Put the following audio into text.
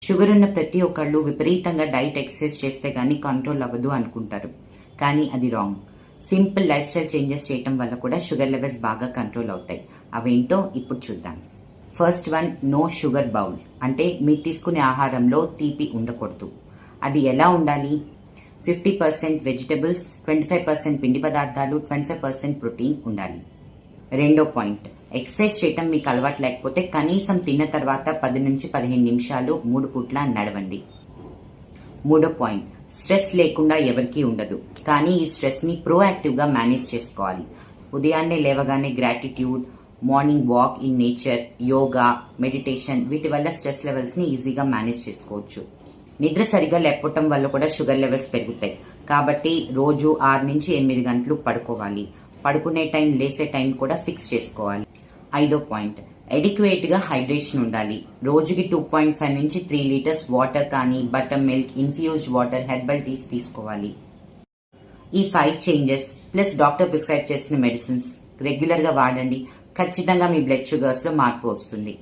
Sugar ఉన్న ప్రతి ఒక్కళ్ళు విపరీతంగా డైట్ ఎక్సర్సైజ్ చేస్తే కానీ కంట్రోల్ అవ్వదు అనుకుంటారు, కానీ అది wrong. Simple life style changes చేయడం వల్ల కూడా షుగర్ లెవెల్స్ బాగా కంట్రోల్ అవుతాయి. అవేంటో ఇప్పుడు చూద్దాం. First one, no sugar bowl. అంటే మీరు తీసుకునే ఆహారంలో తీపి ఉండకూడదు. అది ఎలా ఉండాలి? 50% వెజిటబుల్స్, 25% పిండి పదార్థాలు, 25% ప్రోటీన్ ఉండాలి. రెండో పాయింట్, ఎక్సర్సైజ్ చేయటం మీకు అలవాటు లేకపోతే కనీసం తిన్న తర్వాత 10 నుంచి 15 నిమిషాలు 3 పూట్ల నడవండి. మూడో పాయింట్, స్ట్రెస్ లేకుండా ఎవరికీ ఉండదు, కానీ ఈ స్ట్రెస్ని ప్రోయాక్టివ్గా మేనేజ్ చేసుకోవాలి. ఉదయాన్నే లేవగానే gratitude, morning walk in nature, yoga, meditation, వీటి వల్ల స్ట్రెస్ లెవెల్స్ని ఈజీగా మేనేజ్ చేసుకోవచ్చు. నిద్ర సరిగా లేకపోవటం వల్ల కూడా షుగర్ లెవెల్స్ పెరుగుతాయి. కాబట్టి రోజు 6 నుంచి 8 గంటలు పడుకోవాలి. పడుకునే టైం, లేసే టైం కూడా ఫిక్స్ చేసుకోవాలి. ఐదో పాయింట్, ఎడిక్వేట్గా హైడ్రేషన్ ఉండాలి. రోజుకి 2.5 నుంచి 3 లీటర్స్ వాటర్ కానీ butter milk, infused water, herbal teas తీసుకోవాలి. ఈ 5 చేంజెస్ ప్లస్ డాక్టర్ ప్రిస్క్రైబ్ చేసిన మెడిసిన్స్ రెగ్యులర్గా వాడండి. ఖచ్చితంగా మీ బ్లడ్ షుగర్స్లో మార్పు వస్తుంది.